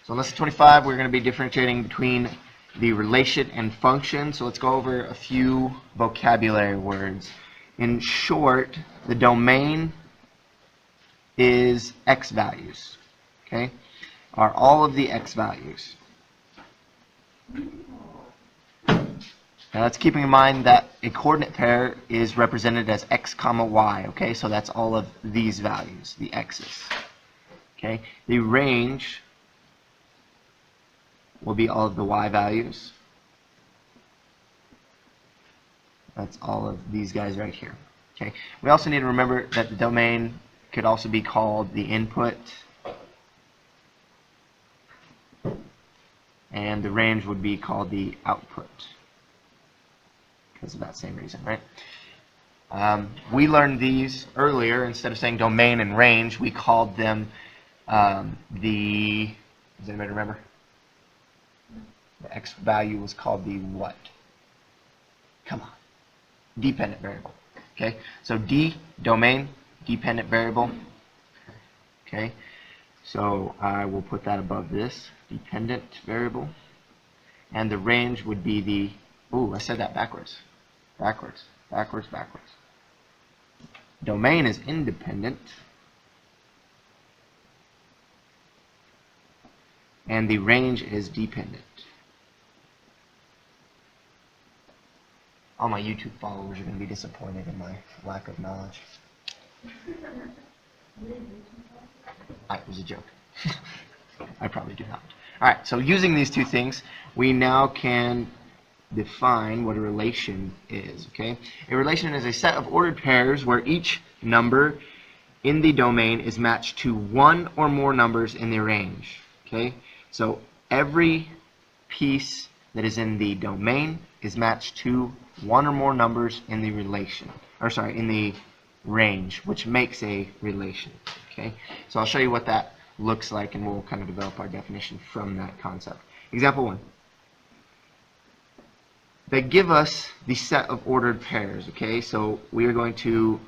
So in lesson 25, we're going to be differentiating between the relation and function. So let's go over a few vocabulary words. In short, the domain is x values. Okay? Are all of the x values. Now that's keeping in mind that a coordinate pair is represented as x comma y. Okay? So that's all of these values, the x's. Okay? The range will be all of the y values. That's all of these guys right here. Okay. We also need to remember that the domain could also be called the input, and the range would be called the output because of that same reason, right? We learned these earlier. Instead of saying domain and range, we called them does anybody remember? The x value was called the what? Come on. Dependent variable. Okay, so D, domain, dependent variable. Okay, so I will put that above this, dependent variable. And the range would be the, ooh, I said that backwards. Backwards. Domain is independent. And the range is dependent. All my YouTube followers are going to be disappointed in my lack of knowledge. It was a joke. I probably do not. Alright, so using these two things, we now can define what a relation is. Okay, a relation is a set of ordered pairs where each number in the domain is matched to one or more numbers in the range. Okay, so every piece that is in the domain is matched to one or more numbers in the relation, in the range, which makes a relation. Okay, so I'll show you what that looks like, and we'll kind of develop our definition from that concept. Example 1. They give us the set of ordered pairs. Okay, so we are going to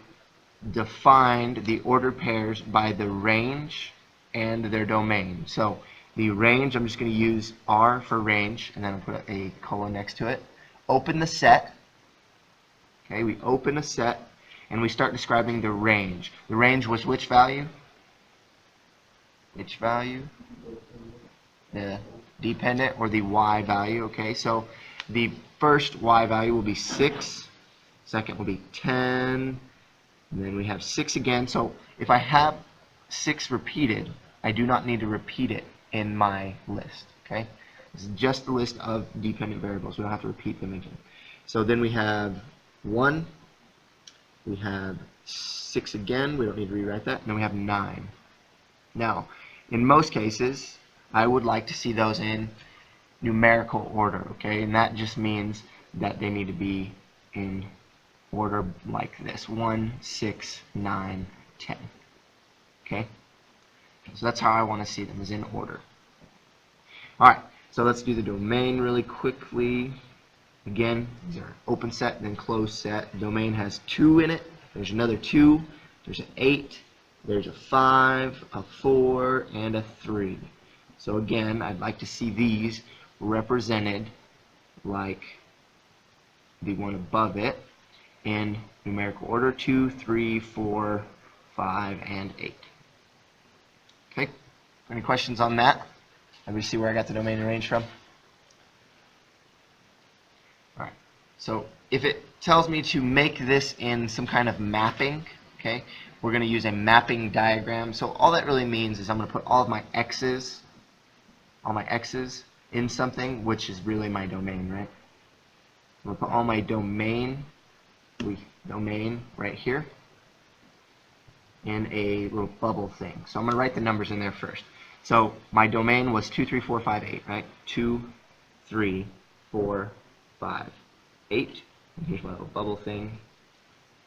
define the ordered pairs by the range and their domain. So the range, I'm just going to use R for range, and then I'll put a colon next to it. Open the set. Okay, we open a set, and we start describing the range. The range was which value? Which value? The dependent or the y value. Okay, so the first y value will be 6. Second will be 10. And then we have 6 again. So if I have 6 repeated, I do not need to repeat it in my list. Okay, this is just the list of dependent variables. We don't have to repeat them again. So then we have 1. We have 6 again. We don't need to rewrite that. And then we have 9. Now, in most cases, I would like to see those in numerical order. Okay, and that just means that they need to be in order like this: 1, 6, 9, 10. Okay, so that's how I want to see them, is in order. Alright, so let's do the domain really quickly. Again, these are open set, then closed set. The domain has 2 in it. There's another 2. There's an 8. There's a 5, a 4, and a 3. So again, I'd like to see these represented like the one above it in numerical order: 2, 3, 4, 5, and 8. Okay, any questions on that? Everybody see where I got the domain and range from? Alright, so if it tells me to make this in some kind of mapping, okay, we're going to use a mapping diagram. So all that really means is I'm going to put all of my x's, in something, which is really my domain, right? I'm going to put all my domain right here in a little bubble thing. So I'm going to write the numbers in there first. So my domain was 2, 3, 4, 5, 8, right? 2, 3, 4, 5, 8. And here's my little bubble thing.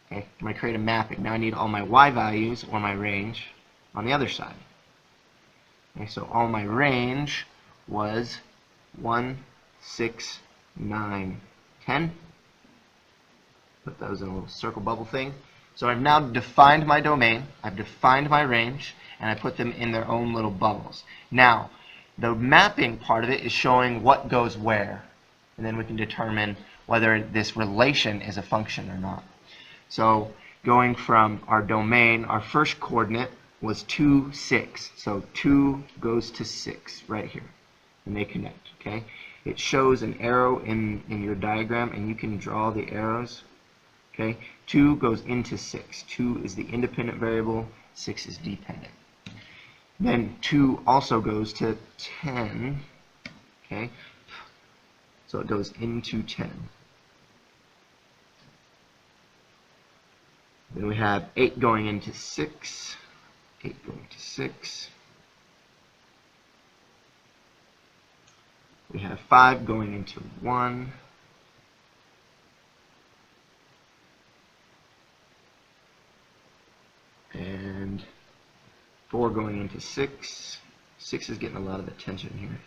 Okay, I'm going to create a mapping. Now I need all my y values, or my range, on the other side. Okay, so all my range was 1, 6, 9, 10. Put those in a little circle bubble thing. So I've now defined my domain, I've defined my range, and I put them in their own little bubbles. Now, The mapping part of it is showing what goes where. And then we can determine whether this relation is a function or not. So going from our domain, our first coordinate was 2, 6. So 2 goes to 6 right here. And they connect, okay? It shows an arrow in your diagram, and you can draw the arrows, okay? 2 goes into 6. 2 is the independent variable, 6 is dependent. Then 2 also goes to 10, okay? So it goes into 10. Then we have 8 going into 6, 8 going to 6. We have 5 going into 1. And 4 going into 6. 6 is getting a lot of attention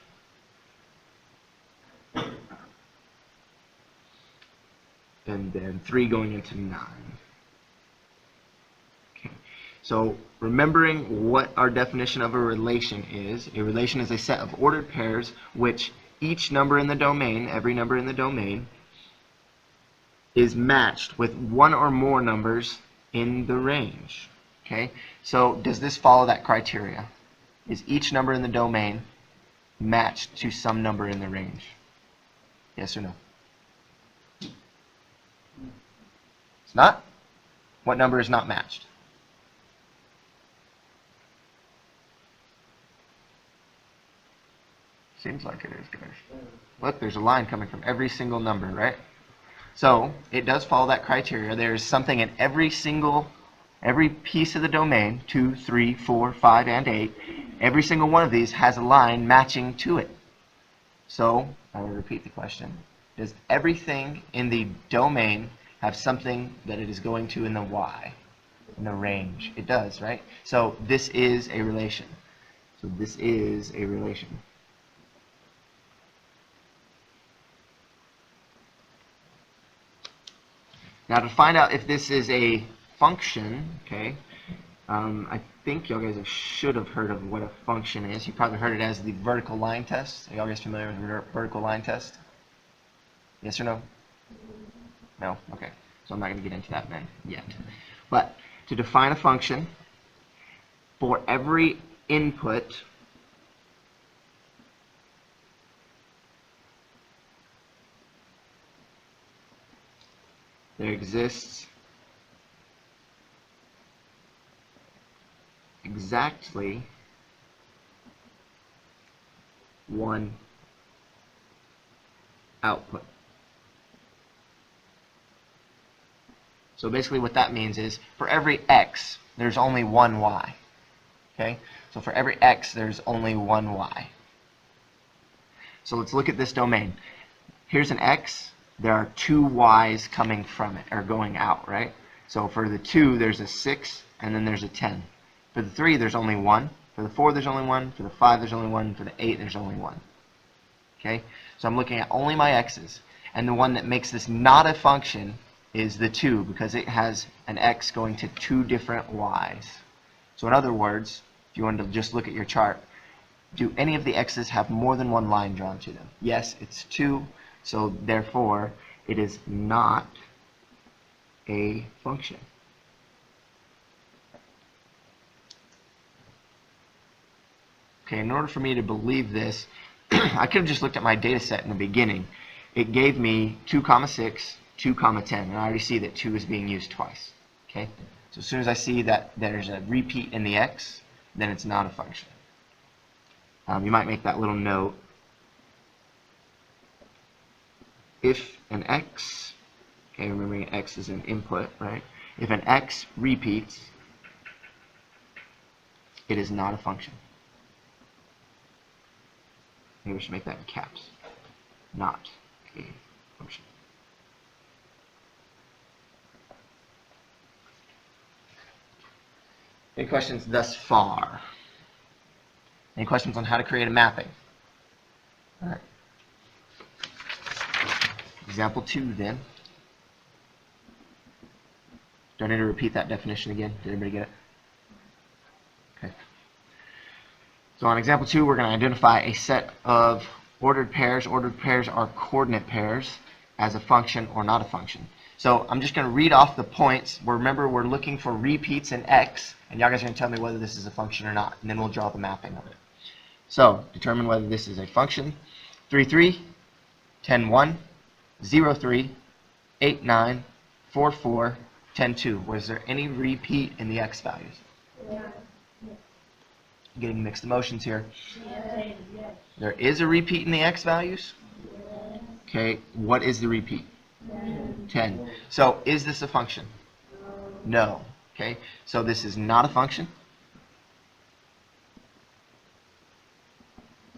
here. And then 3 going into 9. Okay. So remembering what our definition of a relation is a set of ordered pairs which each number in the domain, every number in the domain, is matched with one or more numbers in the range. Okay? So does this follow that criteria? Is each number in the domain matched to some number in the range? Yes or no? It's not? What number is not matched? Seems like it is, guys. Look, there's a line coming from every single number, right? So it does follow that criteria. There's something in every piece of the domain, 2, 3, 4, 5, and 8. Every single one of these has a line matching to it. So I will repeat the question. Does everything in the domain have something that it is going to in the y, in the range? It does, right? So this is a relation. So this is a relation. Now to find out if this is a function, okay, I think y'all guys should have heard of what a function is. You probably heard it as the vertical line test. Are y'all guys familiar with the vertical line test? Yes or no? No? Okay. So I'm not going to get into that then yet. But to define a function, for every input, there exists exactly one output. So basically what that means is for every x, there's only one y. Okay? So for every x, there's only one y. So let's look at this domain. Here's an x. There are 2 y's coming from it, or going out, right? So for the 2, there's a 6, and then there's a 10. For the 3, there's only 1. For the 4, there's only 1. For the 5, there's only 1. For the 8, there's only 1. Okay? So I'm looking at only my x's. And the one that makes this not a function is the 2, because it has an x going to 2 different y's. So in other words, if you wanted to just look at your chart, do any of the x's have more than one line drawn to them? Yes, it's 2. So therefore, it is not a function. Okay, in order for me to believe this, I could have just looked at my data set in the beginning. It gave me 2, 6, 2, 10, and I already see that 2 is being used twice. Okay, so as soon as I see that there's a repeat in the x, then it's not a function. You might make that little note. If an x, okay, remembering x is an input, right? If an x repeats, it is not a function. Maybe we should make that in caps. Not a function. Any questions thus far? Any questions on how to create a mapping? All right. Example 2 then. Do I need to repeat that definition again? Did everybody get it? Okay. So on example 2, we're going to identify a set of ordered pairs. Ordered pairs are coordinate pairs as a function or not a function. So I'm just going to read off the points. Remember, we're looking for repeats in x, and y'all guys are going to tell me whether this is a function or not, and then we'll draw the mapping of it. So determine whether this is a function. 3, 3, 10, 1, 0, 3, 8, 9, 4, 4, 10, 2. Was there any repeat in the x values? Yeah. Getting mixed emotions here. Yeah. There is a repeat in the x values. Yeah. Okay, what is the repeat? Yeah. 10. So is this a function? No. Okay, so this is not a function.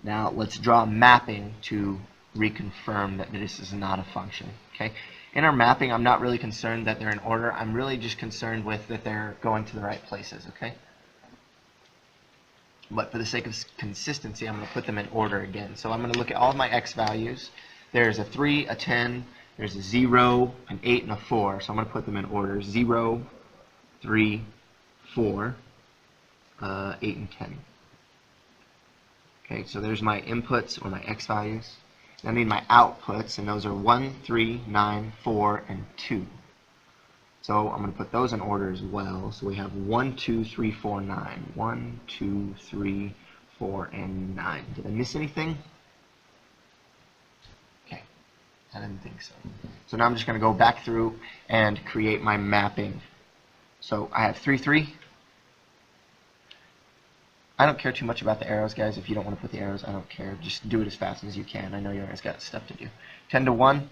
Now let's draw a mapping to reconfirm that this is not a function. Okay, in our mapping, I'm not really concerned that they're in order. I'm really just concerned with that they're going to the right places. Okay. But for the sake of consistency, I'm going to put them in order again. So I'm going to look at all of my x values. There's a 3, a 10, there's a 0, an 8, and a 4. So I'm going to put them in order. 0, 3, 4, 8, and 10. Okay, so there's my inputs or my x values. I need my outputs, and those are 1, 3, 9, 4, and 2. So I'm going to put those in order as well. So we have 1, 2, 3, 4, 9. 1, 2, 3, 4, and 9. Did I miss anything? Okay, I didn't think so. So now I'm just going to go back through and create my mapping. So I have 3, 3. I don't care too much about the arrows, guys. If you don't want to put the arrows, I don't care. Just do it as fast as you can. I know you guys got stuff to do. 10 to 1,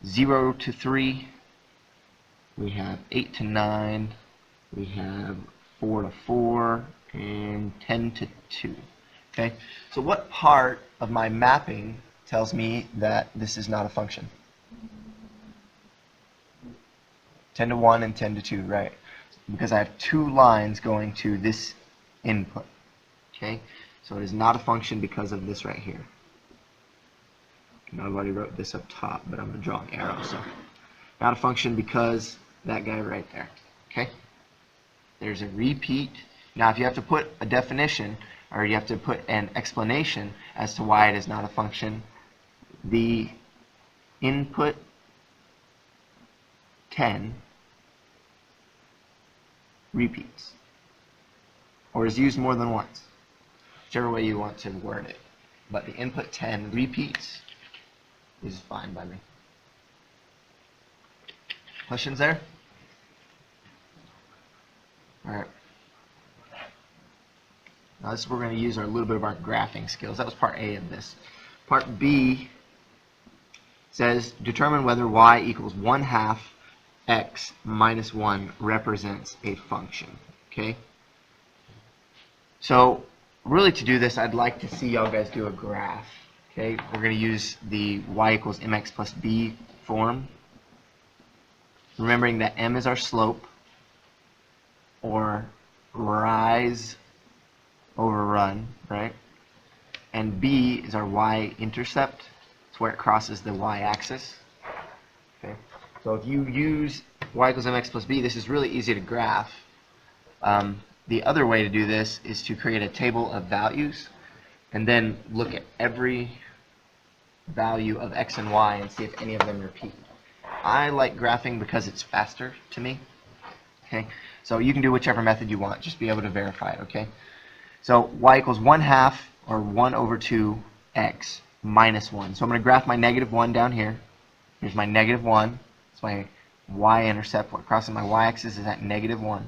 0 to 3. We have 8 to 9, we have 4 to 4, and 10 to 2. Okay, so what part of my mapping tells me that this is not a function? 10 to 1 and 10 to 2, right? Because I have two lines going to this input. Okay, so it is not a function because of this right here. Now I've already wrote this up top, but I'm going to draw an arrow. So not a function because that guy right there. Okay, there's a repeat. Now if you have to put a definition or you have to put an explanation as to why it is not a function, the input 10 repeats or is used more than once, whichever way you want to word it. But the input 10 repeats is fine by me. Questions there? Alright. Now this is where we're going to use a little bit of our graphing skills. That was part A of this. Part B says determine whether y equals 1/2 x minus 1 represents a function. Okay? So really to do this, I'd like to see y'all guys do a graph. Okay? We're going to use the y equals mx plus b form. Remembering that m is our slope, or rise over run, right? And b is our y-intercept. It's where it crosses the y-axis. Okay. So if you use y equals mx plus b, this is really easy to graph. The other way to do this is to create a table of values and then look at every value of x and y and see if any of them repeat. I like graphing because it's faster to me. Okay, so you can do whichever method you want. Just be able to verify it. Okay, so y equals 1/2 or 1 over 2 x minus 1. So I'm going to graph my -1 down here. Here's my -1. It's my y-intercept. What crosses my y-axis is at -1.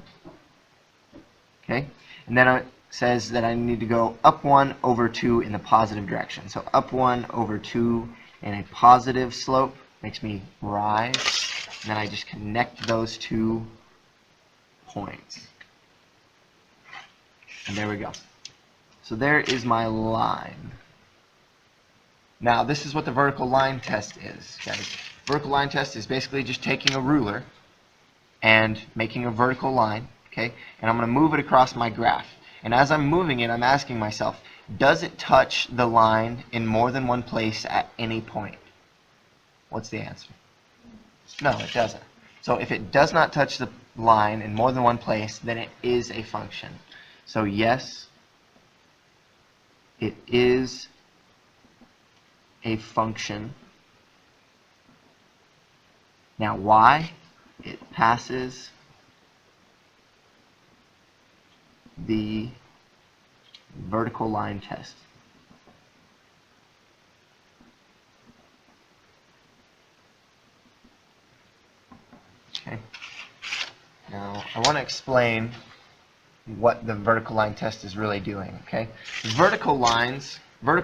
Okay, and then it says that I need to go up 1 over 2 in the positive direction. So up 1 over 2 in a positive slope makes me rise. And then I just connect those two points. And there we go. So there is my line. Now this is what the vertical line test is, guys. Vertical line test is basically just taking a ruler and making a vertical line, okay? And I'm going to move it across my graph. And as I'm moving it, I'm asking myself, does it touch the line in more than one place at any point? What's the answer? No, it doesn't. So if it does not touch the line in more than one place, then it is a function. So yes, it is a function. Now y, it passes the vertical line test. Okay. Now I want to explain what the vertical line test is really doing. Okay. Vertical lines are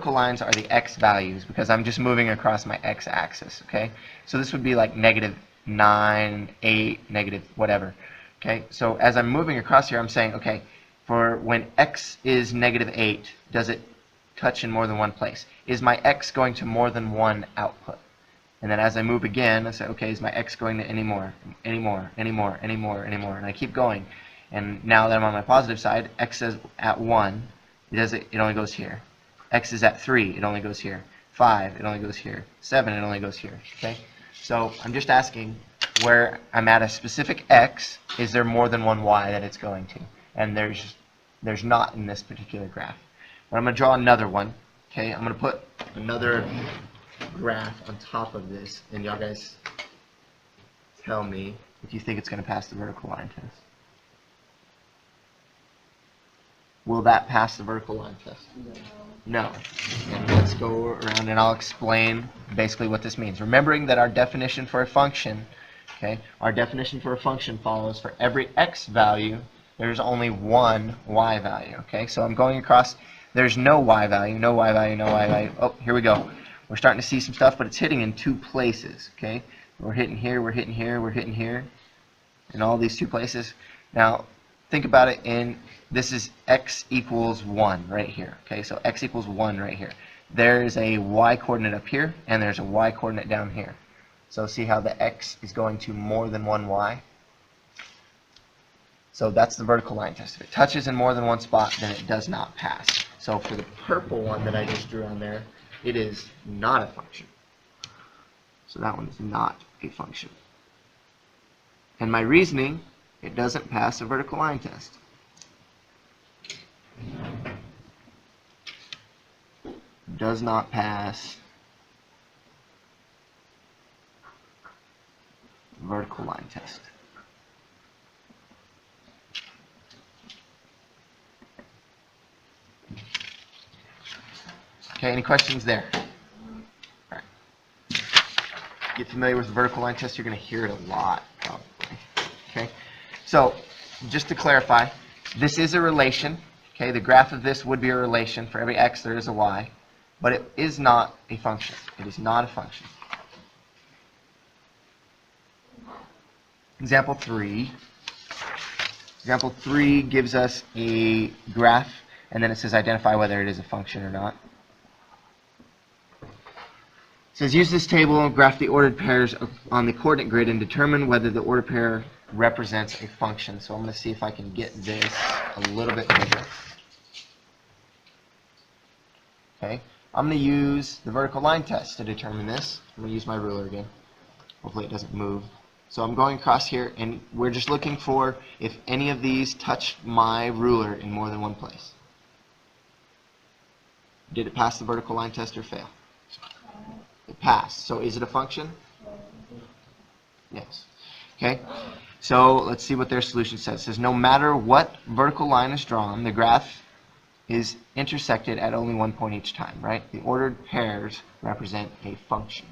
the x values because I'm just moving across my x-axis. Okay. So this would be like -9, 8, negative whatever. Okay. So as I'm moving across here, I'm saying, okay, for when x is -8, does it touch in more than one place? Is my x going to more than one output? And then as I move again, I say, okay, is my x going to any more, and I keep going. And now that I'm on my positive side, x is at 1, it only goes here. X is at 3, it only goes here. 5, it only goes here. 7, it only goes here. Okay? So I'm just asking where I'm at a specific x, is there more than one y that it's going to? And there's not in this particular graph. But I'm going to draw another one. Okay? I'm going to put another graph on top of this, and y'all guys tell me if you think it's going to pass the vertical line test. Will that pass the vertical line test? No. And let's go around and I'll explain basically what this means. Remembering that our definition for a function, okay, our definition for a function follows for every x value, there's only one y value. Okay, so I'm going across, there's no y value, no y value, no y value. Oh, here we go. We're starting to see some stuff, but it's hitting in two places. Okay, we're hitting here, we're hitting here, we're hitting here, in all these two places. Now, think about it in, this is x equals 1 right here. Okay, so x equals 1 right here. There's a y coordinate up here, and there's a y coordinate down here. So see how the x is going to more than one y? So that's the vertical line test. If it touches in more than one spot, then it does not pass. So for the purple one that I just drew on there, it is not a function. So that one is not a function. And my reasoning, it doesn't pass a vertical line test. Does not pass vertical line test. Okay, any questions there? All right. Get familiar with the vertical line test. You're going to hear it a lot, probably. Okay, so just to clarify, this is a relation. Okay, the graph of this would be a relation. For every x, there is a y. But it is not a function. It is not a function. Example 3. Example 3 gives us a graph, and then it says identify whether it is a function or not. It says use this table and graph the ordered pairs on the coordinate grid and determine whether the ordered pair represents a function. So I'm going to see if I can get this a little bit bigger. Okay, I'm going to use the vertical line test to determine this. I'm going to use my ruler again. Hopefully it doesn't move. So I'm going across here, and we're just looking for if any of these touch my ruler in more than one place. Did it pass the vertical line test or fail? It passed. So is it a function? Yes. Okay. So let's see what their solution says. It says no matter what vertical line is drawn, the graph is intersected at only one point each time, right? The ordered pairs represent a function.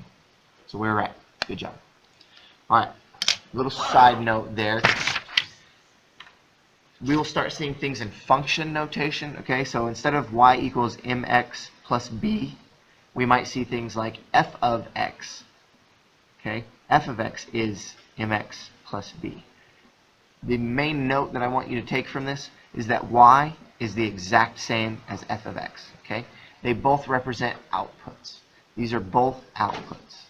So we're right. Good job. All right. Little side note there. We will start seeing things in function notation. Okay, so instead of y equals mx plus b, we might see things like f of x. Okay, f of x is mx plus b. The main note that I want you to take from this is that y is the exact same as f of x. Okay, they both represent outputs. These are both outputs.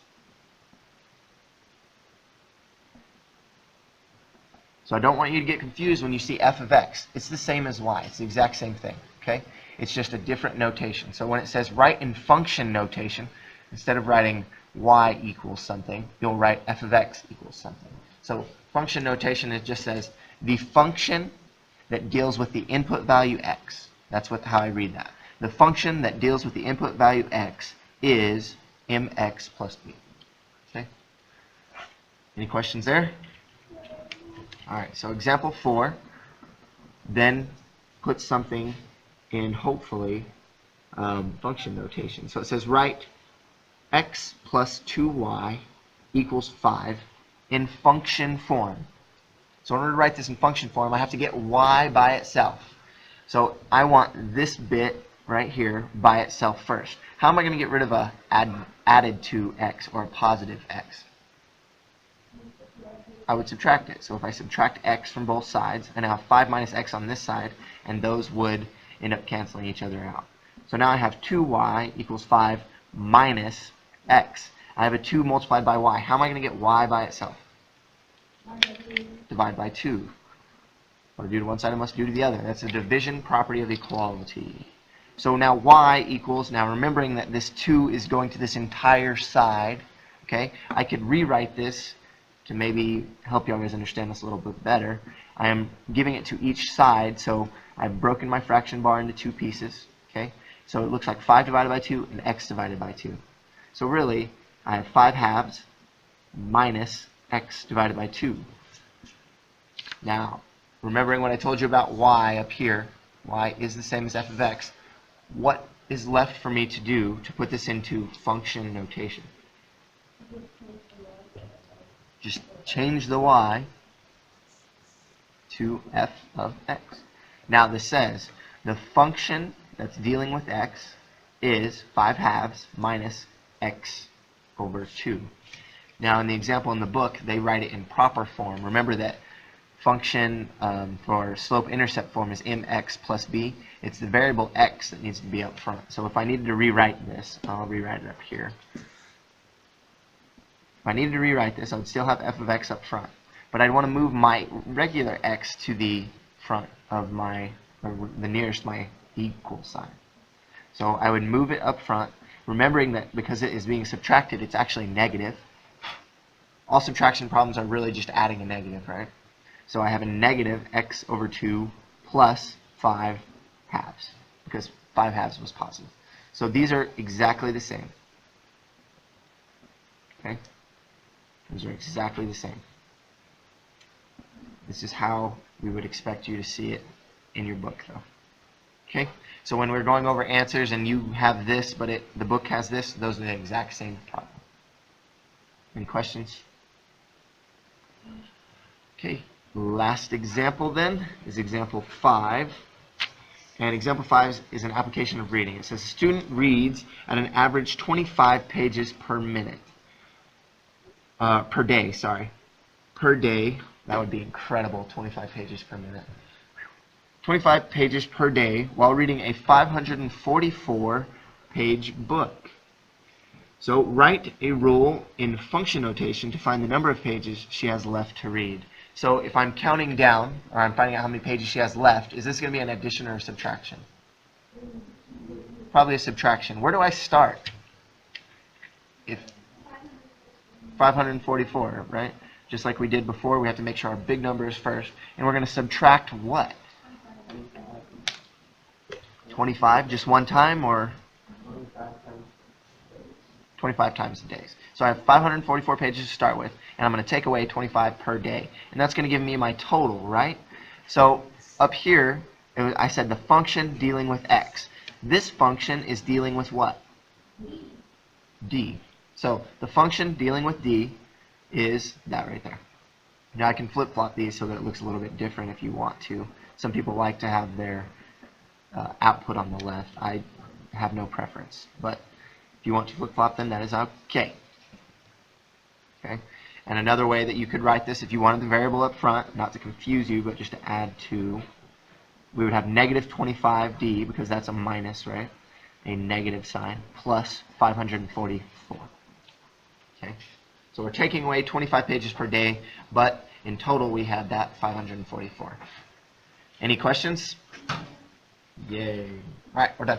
So I don't want you to get confused when you see f of x. It's the same as y. It's the exact same thing. Okay? It's just a different notation. So when it says write in function notation, instead of writing y equals something, you'll write f of x equals something. So function notation, it just says the function that deals with the input value x. That's how I read that. the function that deals with the input value x is mx plus b. Okay? Any questions there? All right, so example 4, then put something in, hopefully, function notation. So it says write x plus 2y equals 5 in function form. So in order to write this in function form, I have to get y by itself. So I want this bit right here by itself first. How am I going to get rid of a added to x or a positive x? I would subtract it. So if I subtract x from both sides, I now have 5 minus x on this side, and those would end up canceling each other out. So now I have 2y equals 5 minus x. I have a 2 multiplied by y. How am I going to get y by itself? Divide by 2. What I do to one side, I must do to the other. That's a division property of equality. So now y equals, now remembering that this 2 is going to this entire side, okay, I could rewrite this to maybe help you guys understand this a little bit better. I am giving it to each side, so I've broken my fraction bar into 2 pieces, okay? So it looks like 5 divided by 2 and x divided by 2. So really, I have 5 halves minus x divided by 2. Now, remembering what I told you about y up here, y is the same as f of x, what is left for me to do to put this into function notation? Just change the y to f of x. Now this says the function that's dealing with x is 5 halves minus x over 2. Now in the example in the book, they write it in proper form. Remember that function for slope-intercept form is mx plus b. It's the variable x that needs to be up front. So if I needed to rewrite this, I'll rewrite it up here. If I needed to rewrite this, I would still have f of x up front. But I'd want to move my regular x to the front of my, or the nearest my equal sign. So I would move it up front, remembering that because it is being subtracted, it's actually negative. All subtraction problems are really just adding a negative, right? So I have a negative x over 2 plus 5 halves, because 5 halves was positive. So these are exactly the same. Okay? These are exactly the same. This is how we would expect you to see it in your book, though. Okay? So when we're going over answers and you have this, but the book has this, those are the exact same problem. Any questions? Okay. Last example then is example 5. And example 5 is an application of reading. It says a student reads at an average 25 pages per minute. Per day, sorry. Per day, that would be incredible, 25 pages per minute. 25 pages per day while reading a 544-page book. So write a rule in function notation to find the number of pages she has left to read. So if I'm counting down, or I'm finding out how many pages she has left, is this going to be an addition or a subtraction? Probably a subtraction. Where do I start? If 544, right? Just like we did before, we have to make sure our big number is first. And we're going to subtract what? 25 just one time, or 25 times the days. So I have 544 pages to start with, and I'm going to take away 25 per day. And that's going to give me my total, right? So up here, I said the function dealing with x. This function is dealing with what? D. So the function dealing with D is that right there. Now I can flip-flop these so that it looks a little bit different if you want to. Some people like to have their output on the left. I have no preference. But if you want to flip-flop them, that is okay. Okay. And another way that you could write this, if you wanted the variable up front, not to confuse you, but just to add to, we would have negative 25d, because that's a minus, right? A negative sign, plus 544. Okay. So we're taking away 25 pages per day, but in total we had that 544. Any questions? Yay. All right, we're done.